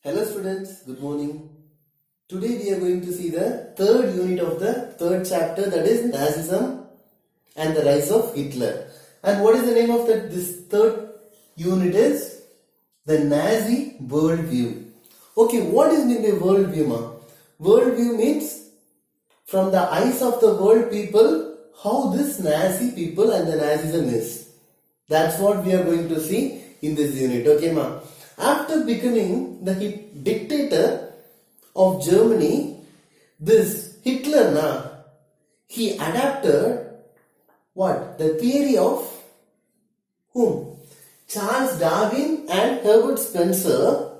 Hello students, good morning. Today we are going to see the third unit of the third chapter, that is Nazism and the rise of Hitler. And what is the name of this third unit is the Nazi worldview. Okay, what is mean by worldview, ma? Worldview means from the eyes of the world people how this Nazi people and the Nazism is. That's what we are going to see in this unit. Okay, ma? After becoming the dictator of Germany, this Hitler, he adapted what? The theory of whom? Charles Darwin and Herbert Spencer,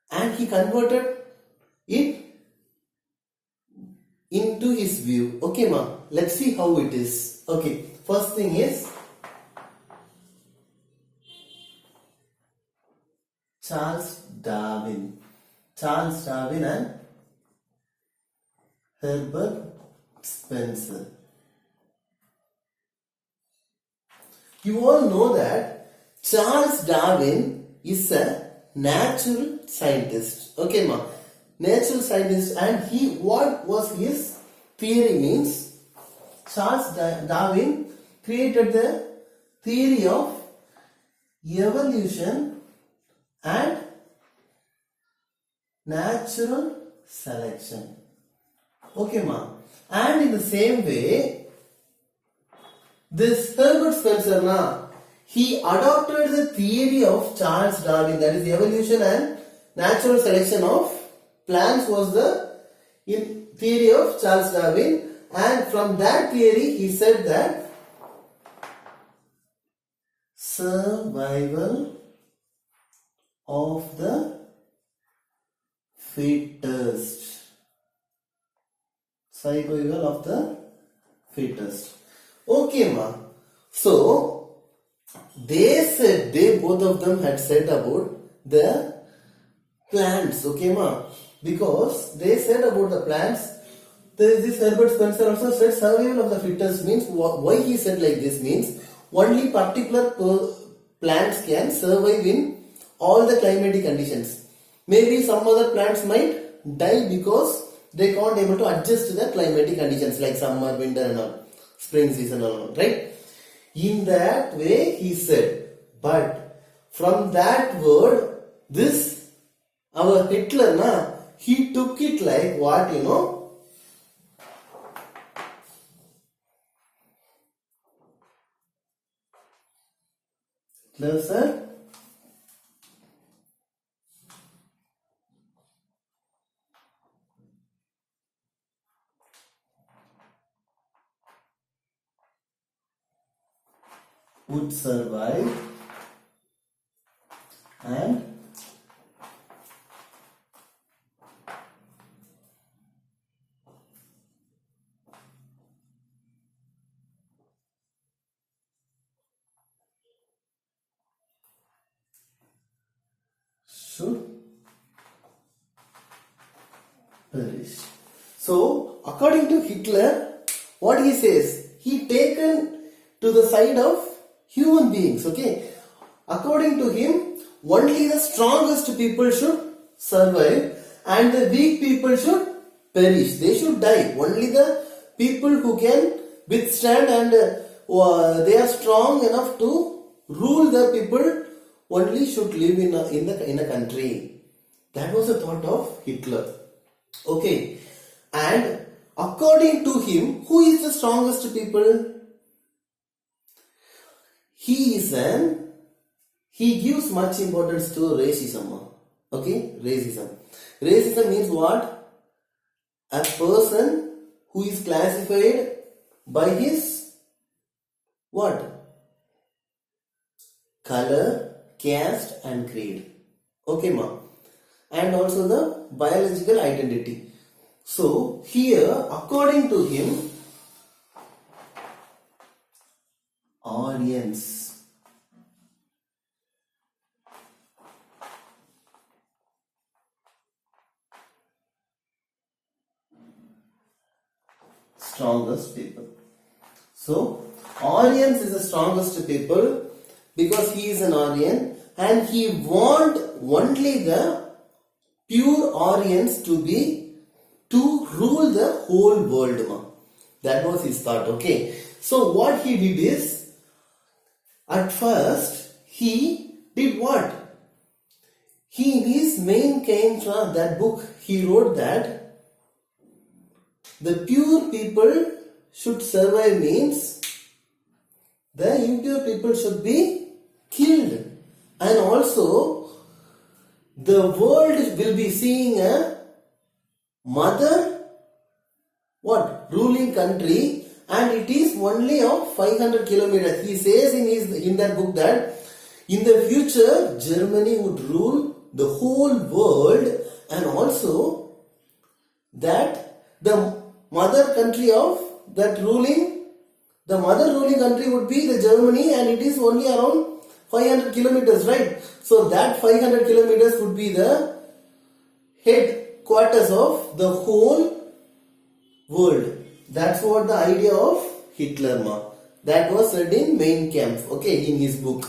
and he converted it into his view. Okay, ma, let's see how it is. Okay, first thing is Charles Darwin and Herbert Spencer. You all know that Charles Darwin is a natural scientist. Okay, ma, natural scientist, and what was his theory means Charles Darwin created the theory of evolution and natural selection. Okay, ma. And in the same way, this Herbert Spencer, he adopted the theory of Charles Darwin, that is evolution and natural selection of plants was the theory of Charles Darwin, and from that theory he said that survival of the fittest. Survival of the fittest. Okay, ma. So they both of them had said about the plants. Okay, ma. Because they said about the plants, this Herbert Spencer also said survival of the fittest means why he said like this means only particular plants can survive in all the climatic conditions. Maybe some other plants might die because they can't able to adjust to the climatic conditions like summer, winter and all, spring season and all, right? In that way he said, but from that word, this our Hitler, he took it like what, Hitler said, would survive and should perish. So, according to Hitler, what he says, he taken to the side of human beings, okay? According to him, only the strongest people should survive and the weak people should perish. They should die. Only the people who can withstand and they are strong enough to rule the people only should live in a country. That was the thought of Hitler. Okay. And according to him, who is the strongest people? He gives much importance to racism. Okay, racism. Racism means what? A person who is classified by his what? Color, caste and creed. Okay, ma. And also the biological identity. So here, according to him, Aryans, strongest people. So Aryans is the strongest people because he is an Aryan and he want only the pure Aryans to rule the whole world, ma. That was his thought. Okay, so what he did is, at first he did what? He, in his main came from that book, he wrote that the pure people should survive means the impure people should be killed, and also the world will be seeing a mother what ruling country, and it is only of 500 kilometers. He says in that book that in the future Germany would rule the whole world, and also that the mother country of that ruling, the mother ruling country would be the Germany, and it is only around 500 kilometers, right? So that 500 kilometers would be the headquarters of the whole world. That's what the idea of Hitler, ma. That was said in Mein Kampf, okay, in his book.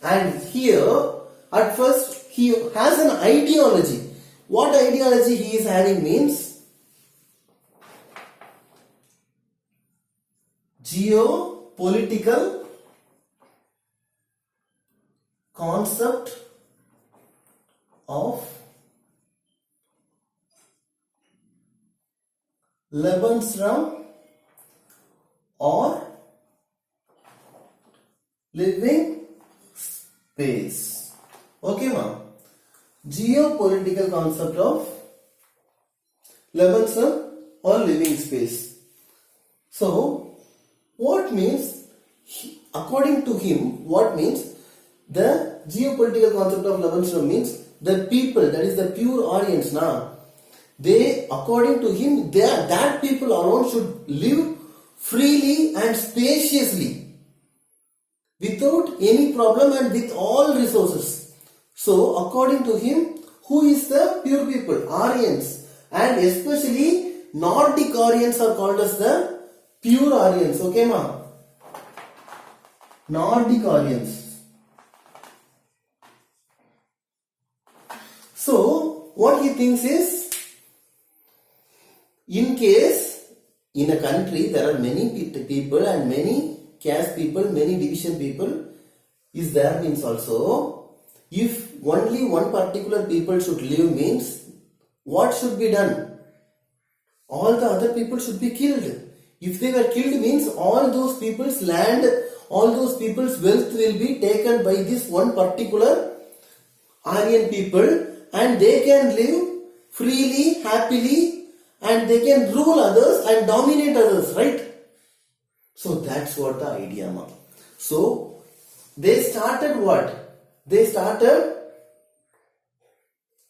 And here, at first, he has an ideology. What ideology he is having means geopolitical concept of Lebensraum or living space. Okay, ma'am. Geopolitical concept of Lebensraum or living space. So, what means, according to him, what means the geopolitical concept of Lebensraum means the people, that is the pure Aryans now, they, according to him, that people alone should live freely and spaciously without any problem and with all resources. So, according to him, who is the pure people? Aryans. And especially Nordic Aryans are called as the pure Aryans. Okay, ma? Nordic Aryans. So, what he thinks is, in case in a country there are many people and many caste people, many division people is there means also, if only one particular people should live means, what should be done? All the other people should be killed. If they were killed means all those people's land, all those people's wealth will be taken by this one particular Aryan people, and they can live freely, happily, and they can rule others and dominate others, right? So that's what the idea, ma. So they started what? They started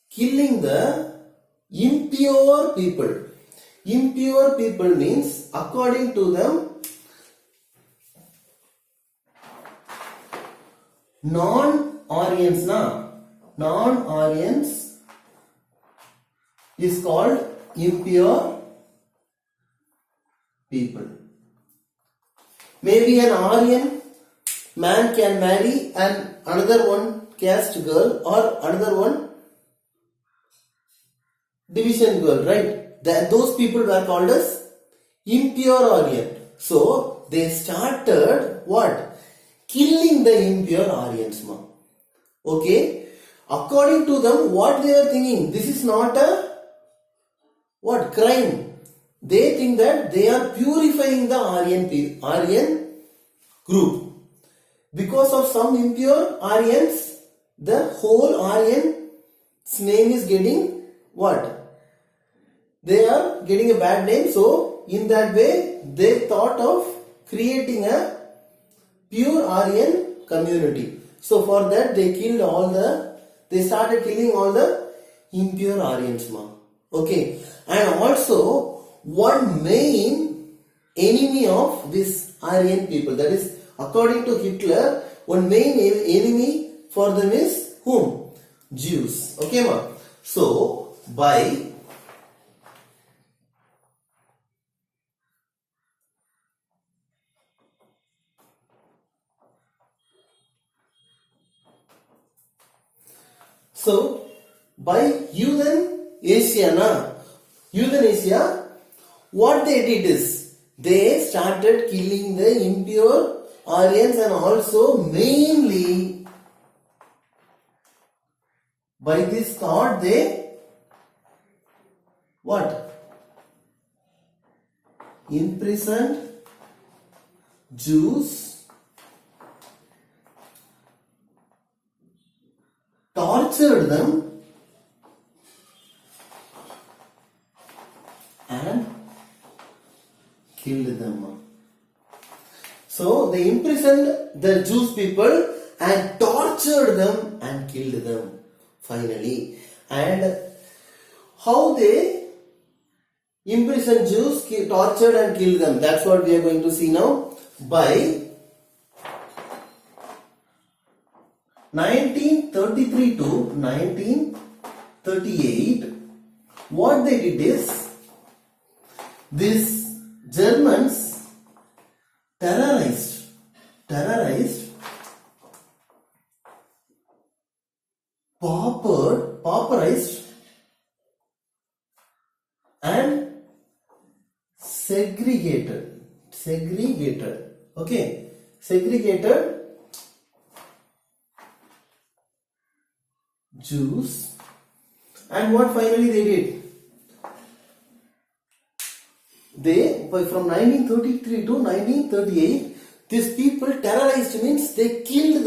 killing the impure people. Impure people means, according to them, non-Aryans, non-Aryans is called impure people. Maybe an Aryan man can marry another one caste girl or another one division girl, right? Those people were called as impure Aryan. So they started what? Killing the impure Aryans, ma. Okay? According to them, what they are thinking? This is not a what? Crime. They think that they are purifying the Aryan group. Because of some impure Aryans, the whole Aryan's name is getting what? They are getting a bad name. So, in that way, they thought of creating a pure Aryan community. So, for that, they started killing all the impure Aryans, ma. Okay. And also, one main enemy of this Aryan people, that is, according to Hitler, one main enemy for them is whom? Jews. Okay, ma? So, by euthanasia, what they did is they started killing the impure Aryans, and also mainly by this thought they imprisoned Jews, tortured them, and killed them. So they imprisoned the Jewish people and tortured them and killed them finally. And how they imprisoned Jews, tortured and killed them, that's what we are going to see now. By 1933 to 1938, what they did is, these Germans terrorized, pauperized and segregated, Jews. And what finally they did? They, from 1933 to 1938, these people terrorized, means they killed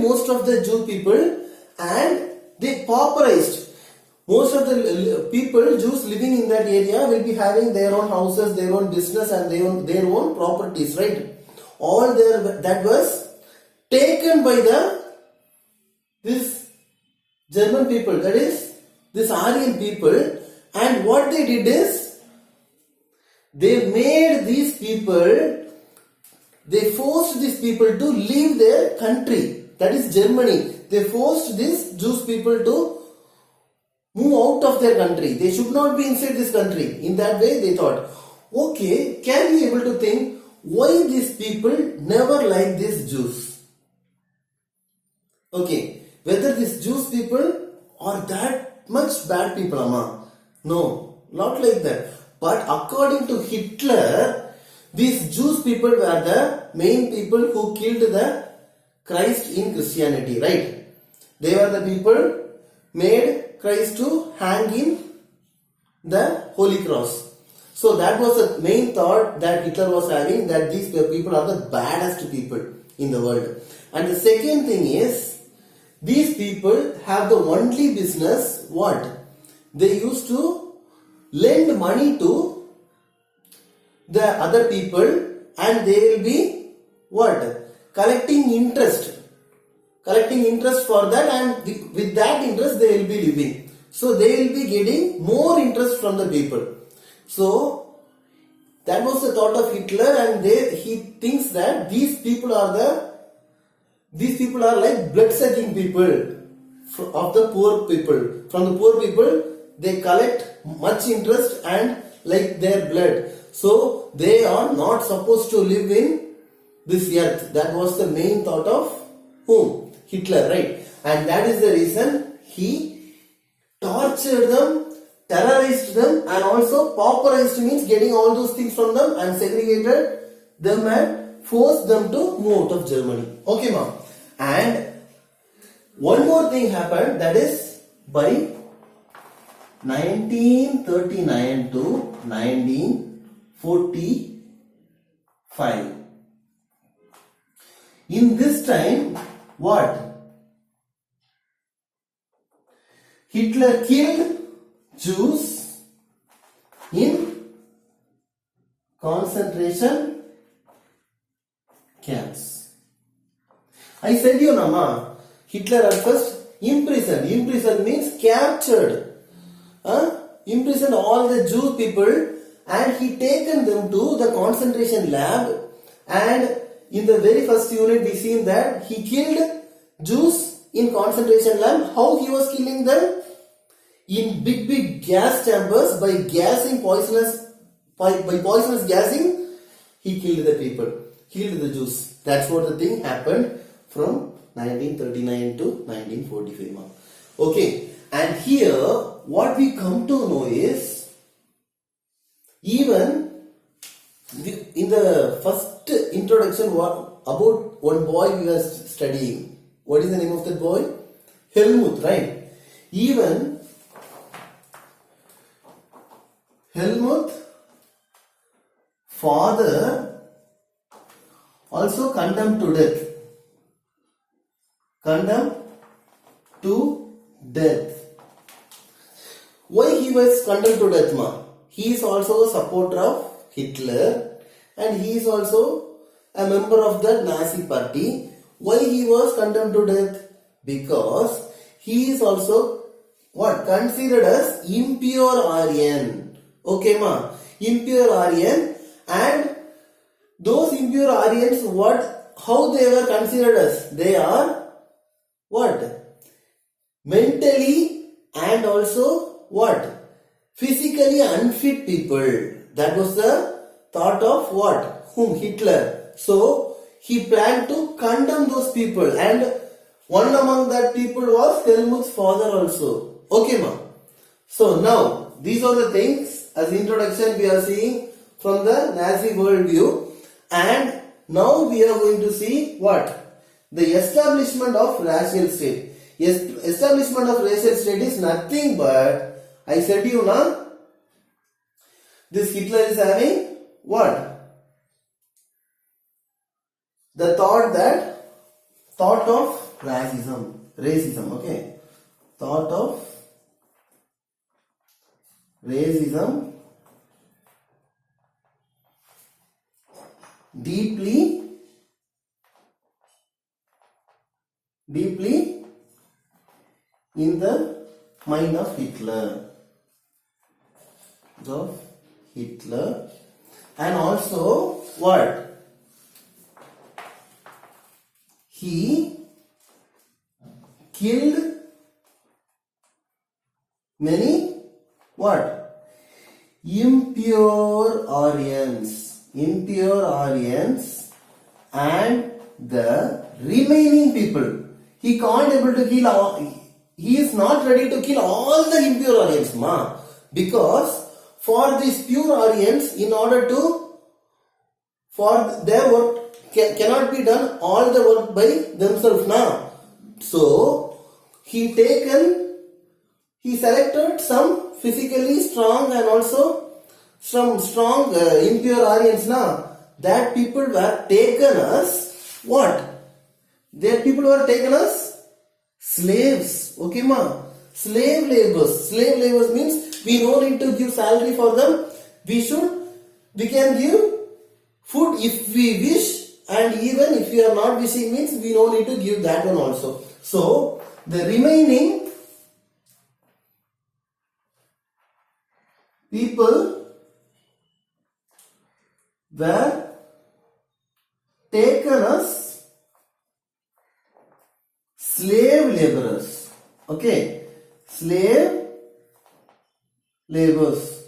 most of the Jew people, and they pauperized. Most of the people, Jews living in that area, will be having their own houses, their own business, and their own properties, right? All that was taken by this German people, that is this Aryan people. And what they did is, they made these people, they forced these people to leave their country, that is Germany. They forced these Jewish people to move out of their country. They should not be inside this country. In that way they thought, okay, can we able to think why these people never like these Jews? Okay, whether these Jewish people are that much bad people, Amma? No, not like that. But according to Hitler, these Jewish people were the main people who killed the Christ in Christianity, right? They were the people made Christ to hang in the Holy Cross. So that was the main thought that Hitler was having, that these people are the baddest people in the world. And the second thing is, these people have the only business, what? They used to lend money to the other people, and they will be collecting interest for that, and with that interest they will be living. So they will be getting more interest from the people. So that was the thought of Hitler, and he thinks that these people are like blood-sucking people of the poor people. From the poor people, they collect much interest and like their blood. So they are not supposed to live in this earth. That was the main thought of whom? Hitler, right? And that is the reason he tortured them, terrorized them, and also pauperized, means getting all those things from them, and segregated them and forced them to move out of Germany. Okay, ma'am. And one more thing happened, that is by 1939 to 1945. In this time, what? Hitler killed Jews in concentration camps. I said you, Nama, Hitler at first imprisoned. Imprisoned means captured. Imprisoned all the Jew people, and he taken them to the concentration lab. And in the very first unit we seen that he killed Jews in concentration lab. How he was killing them? In big gas chambers, by gassing poisonous gassing, he killed the people, killed the Jews. That's what the thing happened from 1939 to 1945. Okay, And here what we come to know is, even in the first introduction, what about one boy we were studying? What is the name of that boy? Helmut, right? Even Helmut father also condemned to death. Condemned to death. Why he was condemned to death, ma? He is also a supporter of Hitler and he is also a member of the Nazi party. Why he was condemned to death? Because he is also what? Considered as impure Aryan. Okay, ma? Impure Aryan. And those impure Aryans, what? How they were considered as? They are what? Mentally and also what? Physically unfit people. That was the thought of what? Whom? Hitler. So he planned to condemn those people, and one among that people was Helmut's father also. Okay, ma? So now these are the things as introduction we are seeing from the Nazi worldview, and now we are going to see what? The establishment of racial state. Yes, establishment of racial state is nothing but, I said you now, this Hitler is having what? The thought of racism, okay? Thought of racism deeply in the mind of Hitler. And also what? He killed many what? Impure Aryans, and the remaining people. He can't able to kill all. He is not ready to kill all the impure Aryans, ma, because for these pure Aryans, in order to, for their work cannot be done all the work by themselves now. So he selected some physically strong and also some strong impure Aryans now. That people were taken as what? That people were taken as slaves. Okay, ma? Slave labors. Slave labors means we don't need to give salary for them. We can give food if we wish, and even if we are not wishing means we don't need to give that one also. So the remaining people were taken as slave laborers. Okay, slave laborers.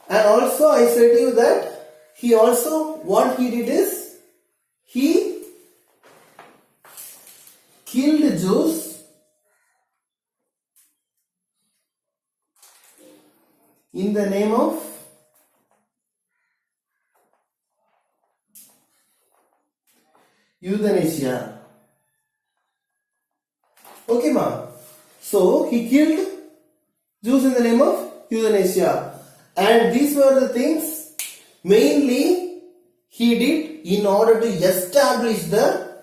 And also I said to you that he also, what he did is, he killed Jews in the name of euthanasia. Okay, ma? So he killed Jews in the name of euthanasia. And these were the things mainly he did in order to establish the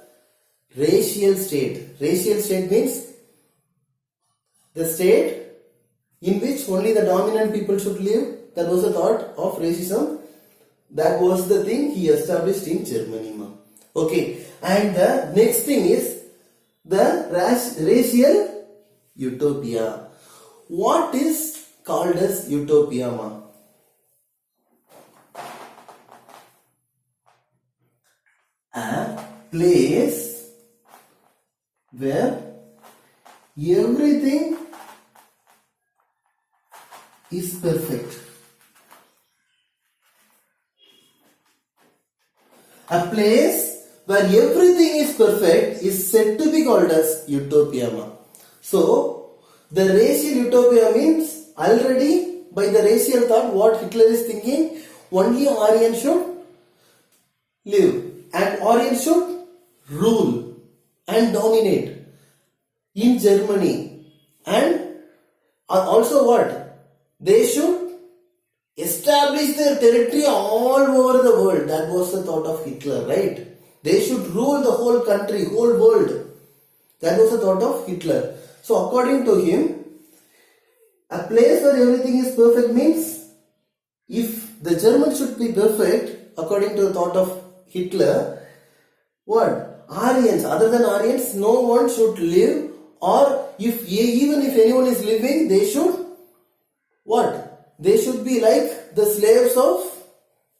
racial state. Racial state means the state in which only the dominant people should live. That was the thought of racism. That was the thing he established in Germany, ma. Okay, and the next thing is the racial utopia. What is called as utopia, ma? A place where everything is perfect. A place where everything is perfect is said to be called as utopia. So, the racial utopia means already by the racial thought what Hitler is thinking, only Aryan should live and Aryan should rule and dominate in Germany, and also what? They should establish their territory all over the world. That was the thought of Hitler, right? They should rule the whole country, whole world. That was the thought of Hitler. So according to him, a place where everything is perfect means if the Germans should be perfect, according to the thought of Hitler, what? Aryans, other than Aryans, no one should live, or even if anyone is living, they should what? They should be like the slaves of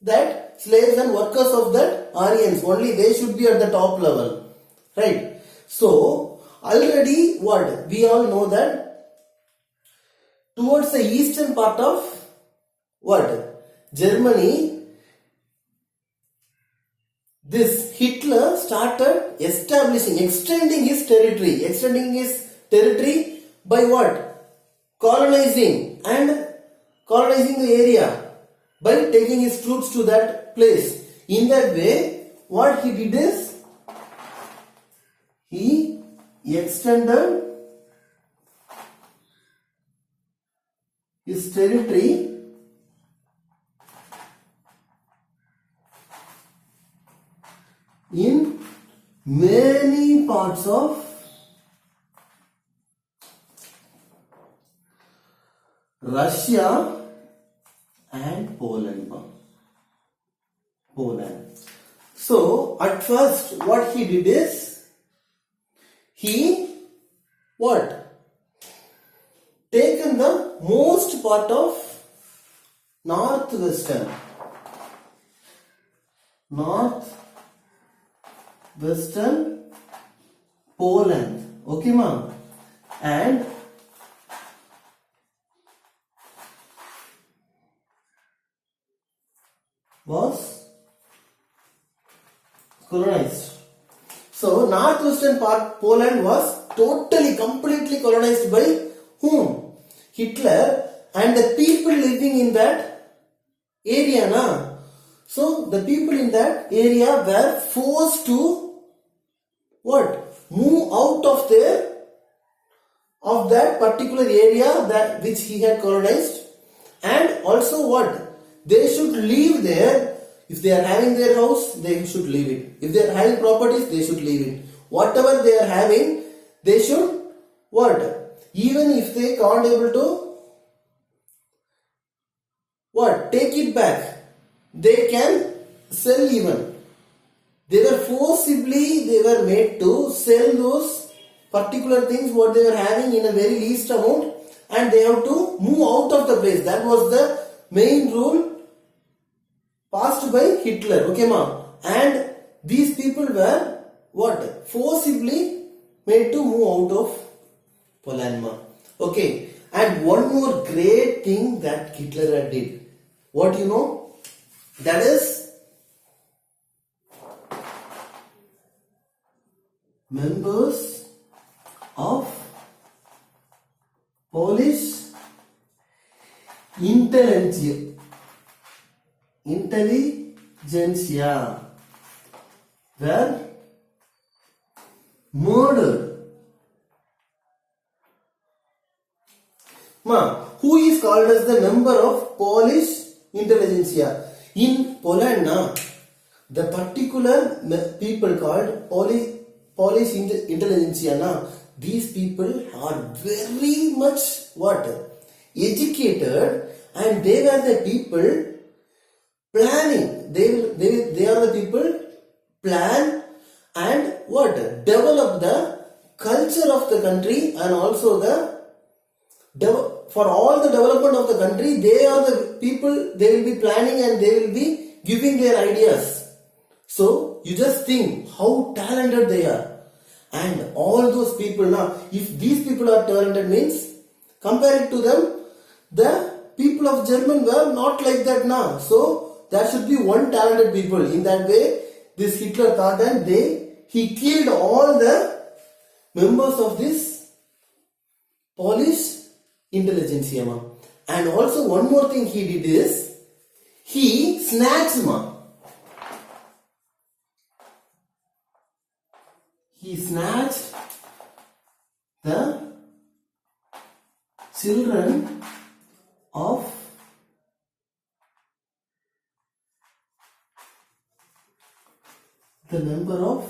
that, slaves and workers of that Aryans. Only they should be at the top level. Right? So, already what? We all know that towards the eastern part of what? Germany, this Hitler started extending his territory by what? Colonizing the area by taking his troops to that place. In that way, what he did is he extended his territory in many parts of Russia and Poland. So at first what he did is he what? Taken the most part of northwestern Poland, okay ma'am, and was colonized. So northwestern part Poland was completely colonized by whom? Hitler and the people living in that area. So the people in that area were forced to what? Move out of that particular area that which he had colonized, and also what? They should live there. If they are having their house, they should leave it. If they are having properties, they should leave it. Whatever they are having, they should what? Even if they can't able to what? Take it back, they can sell even. They were made to sell those particular things what they were having in a very least amount, and they have to move out of the place. That was the main rule passed by Hitler, okay ma'am. And these people were what? Forcibly made to move out of Poland, ma'am. Okay. And one more great thing that Hitler did. What you know? That is members of Polish intelligentsia were murdered. Who is called as the member of Polish intelligentsia? In Poland, the particular people called Polish intelligentsia, these people are very much what? Educated, and they were the people planning. They are the people plan and what? Develop the culture of the country, and also for all the development of the country, they are the people. They will be planning and they will be giving their ideas. So you just think how talented they are. And all those people if these people are talented means, compare it to them, the people of German were not like that So there should be one talented people. In that way, this Hitler thought that he killed all the members of this Polish intelligentsia. And also one more thing he did is, he snatched the children of the member of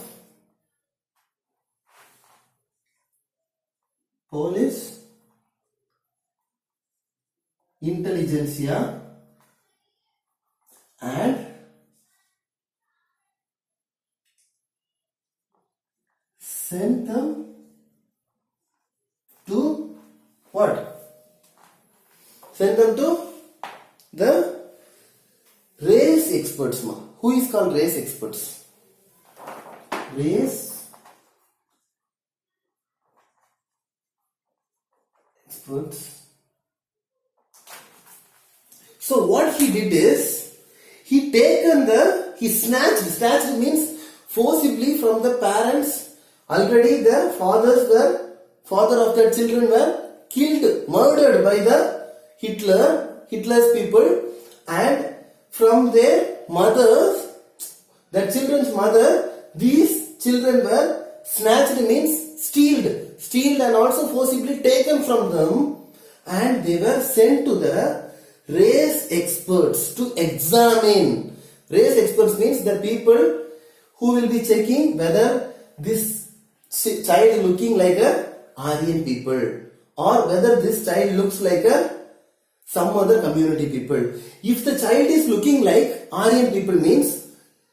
Polish intelligentsia and sent them to what? Send them to the race experts. Who is called race experts? Race experts. So what he did is, he snatched means forcibly from the parents. Already the father of their children were killed, murdered by the Hitler's people, and from their mothers, their children's mother, these children were snatched means stealed and also forcibly taken from them, and they were sent to the race experts to examine. Race experts means the people who will be checking whether this child looking like a Aryan people or whether this child looks like some other community people. If the child is looking like Aryan people means,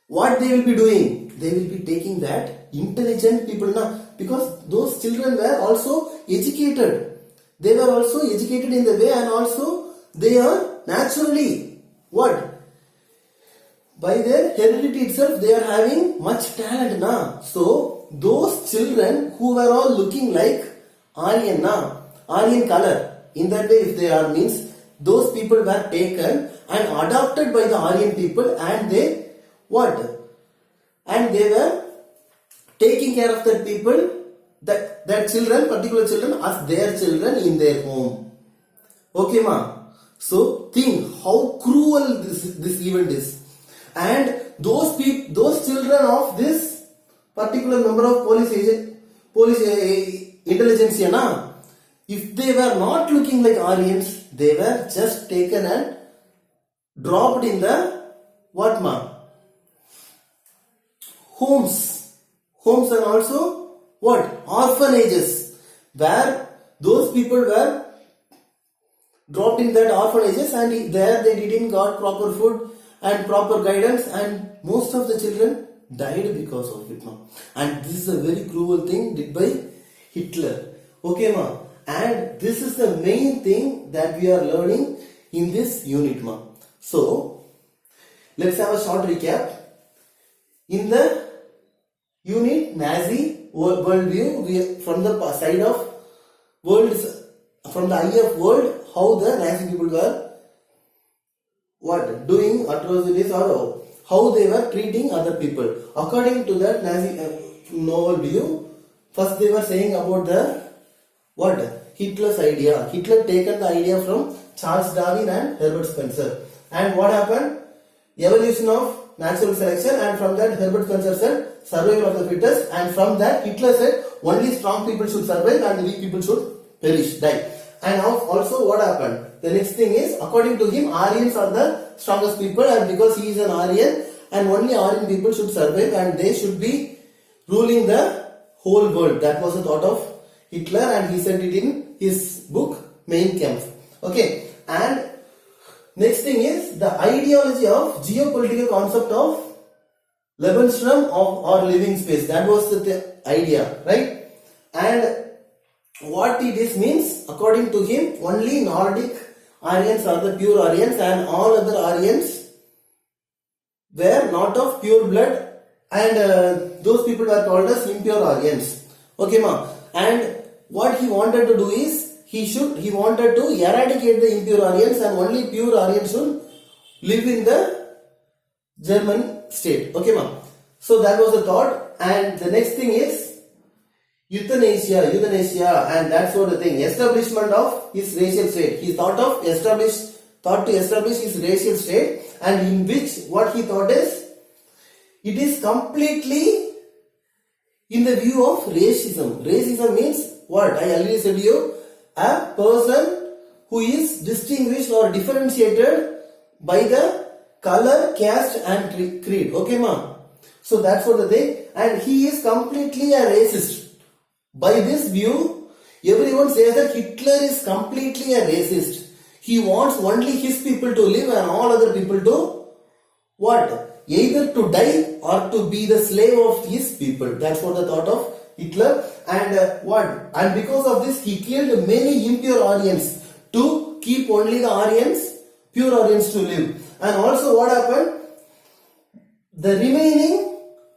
what they will be doing? They will be taking that intelligent people now, because those children were also educated. They were also educated in the way, and also they are naturally what? By their heredity itself, they are having much talent now. So those children who were all looking like Aryan color, in that way if they are means, those people were taken and adopted by the Aryan people, and they what? And they were taking care of their people, that children, particular children, as their children in their home. Okay ma? So think how cruel this event is. And those children of this particular member of police intelligentsia, if they were not looking like Aryans, they were just taken and dropped in the what ma? Homes and also what? Orphanages, where those people were dropped in that orphanages, and there they didn't got proper food and proper guidance, and most of the children died because of it. And this is a very cruel thing did by Hitler. Okay ma? And this is the main thing that we are learning in this unit ma. So let's have a short recap. In the unit Nazi worldview, we from the side of from the eye of world, how the Nazi people were what? Doing atrocities, or how they were treating other people. According to that Nazi worldview, first they were saying about the what? Hitler's idea. Hitler taken the idea from Charles Darwin and Herbert Spencer. And what happened? Evolution of natural selection, and from that Herbert Spencer said survival of the fittest, and from that Hitler said only strong people should survive and weak people should perish, die. And also what happened? The next thing is, according to him, Aryans are the strongest people, and because he is an Aryan, and only Aryan people should survive and they should be ruling the whole world. That was the thought of Hitler, and he said it in his book Mein Kampf. Okay, and next thing is the ideology of geopolitical concept of Lebensraum or living space. That was the idea, right? And what it is means, according to him, only Nordic Aryans are the pure Aryans, and all other Aryans were not of pure blood, and those people were called as impure Aryans. Okay ma? And what he wanted to do is, he wanted to eradicate the impure Aryans, and only pure Aryans should live in the German state. Okay ma? So that was the thought. And the next thing is euthanasia, and that's what the thing. Establishment of his racial state. He thought to establish his racial state, and in which what he thought is, it is completely in the view of racism. Racism means what? I already said to you, a person who is distinguished or differentiated by the color, caste and creed. Okay, ma? So that's what the thing. And he is completely a racist. By this view, everyone says that Hitler is completely a racist. He wants only his people to live and all other people to what? Either to die or to be the slave of his people. That's what the thought of Hitler. And what? And because of this, he killed many impure Aryans to keep only the Aryans, pure Aryans to live. And also what happened? The remaining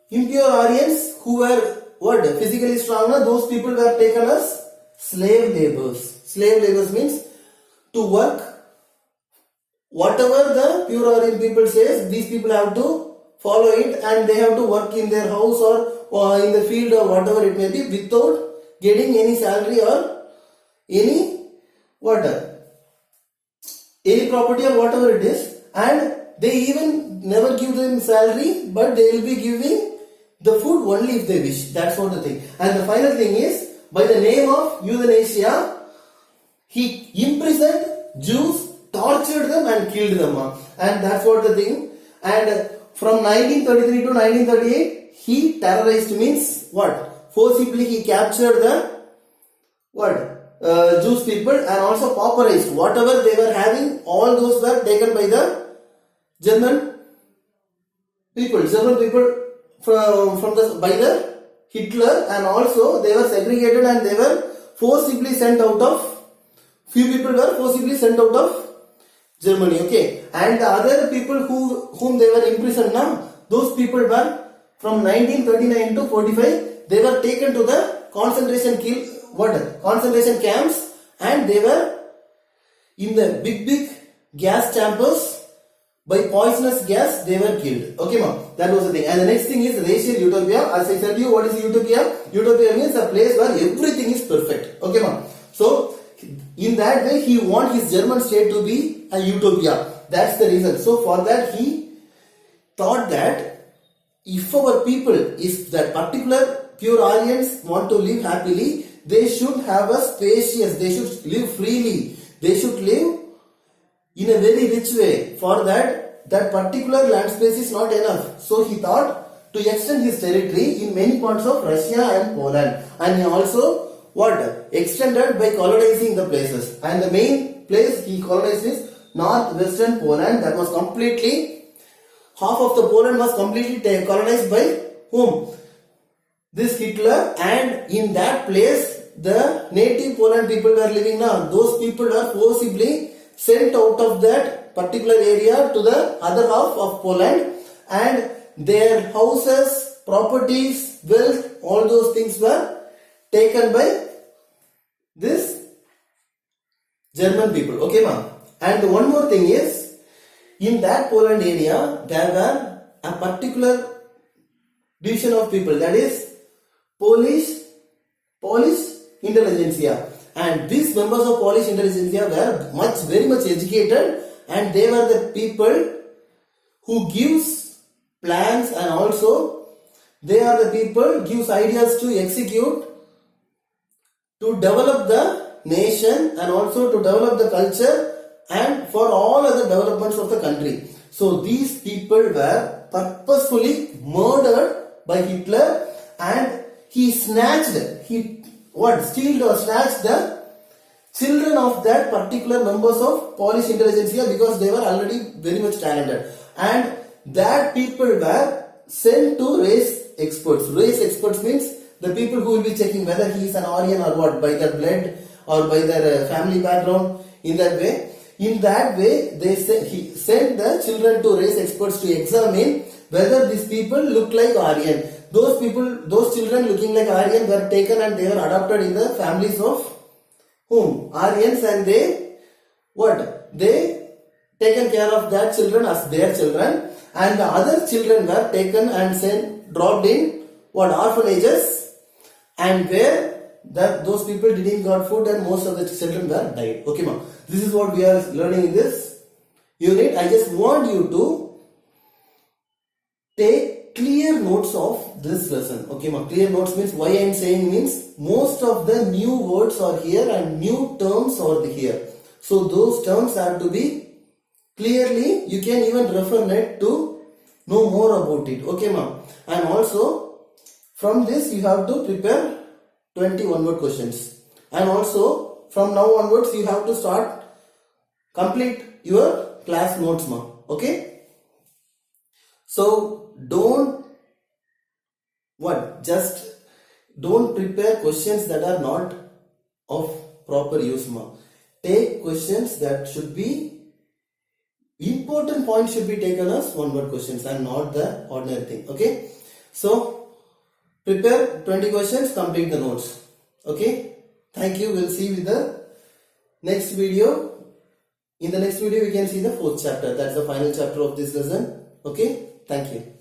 impure Aryans who were what? Physically stronger, those people were taken as slave laborers. Slave laborers means to work whatever the pure Aryan people says, these people have to follow it, and they have to work in their house or in the field or whatever it may be without getting any salary or any any property or whatever it is, and they even never give them salary, but they will be giving the food only if they wish. That's what the thing. And the final thing is, by the name of euthanasia, he imprisoned Jews, tortured them and killed them. And that's what the thing. And from 1933 to 1938, he terrorized, means what? Forcibly he captured the Jewish people and also pauperized. Whatever they were having, all those were taken by the German people. By the Hitler, and also they were segregated and they were forcibly sent out of, few people were forcibly sent out of Germany, okay. And the other people whom they were imprisoned now, those people were from 1939 to 45, they were taken to the concentration camps, and they were in the big gas chambers. By poisonous gas, they were killed. Okay, ma'am. That was the thing. And the next thing is racial utopia. As I said to you, what is utopia? Utopia means a place where everything is perfect. Okay, ma'am. So, in that way, he wants his German state to be a utopia. That's the reason. So, for that, he thought that if our people, if that particular pure Aryans want to live happily, they should have a spacious, they should live freely, they should live in a very rich way. For that particular land space is not enough. So he thought to extend his territory in many parts of Russia and Poland. And he also extended by colonizing the places. And the main place he colonized is northwestern Poland. That was completely, half of the Poland was completely colonized by whom? This Hitler. And in that place, the native Poland people were living now. Those people were forcibly sent out of that particular area to the other half of Poland, and their houses, properties, wealth, all those things were taken by this German people. Okay, ma'am. And one more thing is, in that Poland area, there were a particular division of people, that is Polish intelligentsia. And these members of Polish intelligentsia were very much educated, and they were the people who gives plans, and also they are the people gives ideas to execute, to develop the nation and also to develop the culture and for all other developments of the country. So these people were purposefully murdered by Hitler, and he snatched the children of that particular members of Polish intelligentsia, because they were already very much talented, and that people were sent to race experts. Race experts means the people who will be checking whether he is an Aryan or what, by their blood or by their family background. In that way, he sent the children to race experts to examine whether these people look like Aryan. Those children looking like Aryan were taken and they were adopted in the families of whom? Aryans, and they taken care of that children as their children, and the other children were taken and sent dropped in what orphanages, and where those people didn't got food and most of the children were died. Okay, ma. This is what we are learning in this unit. I just want you to take clear notes of this lesson. Okay, ma. Clear notes means, why I am saying means, most of the new words are here and new terms are here. So those terms have to be clearly, you can even refer net to know more about it. Okay, ma'am. And also from this you have to prepare 20 one-word questions. And also from now onwards you have to start complete your class notes, ma'am. Okay. So don't prepare questions that are not of proper use, ma'am. Take questions that should be important points should be taken as one word questions and not the ordinary thing. Okay, so prepare 20 questions, complete the notes. Okay, thank you. We'll see you with the next video. In the next video we can see the 4th chapter. That's the final chapter of this lesson. Okay, thank you.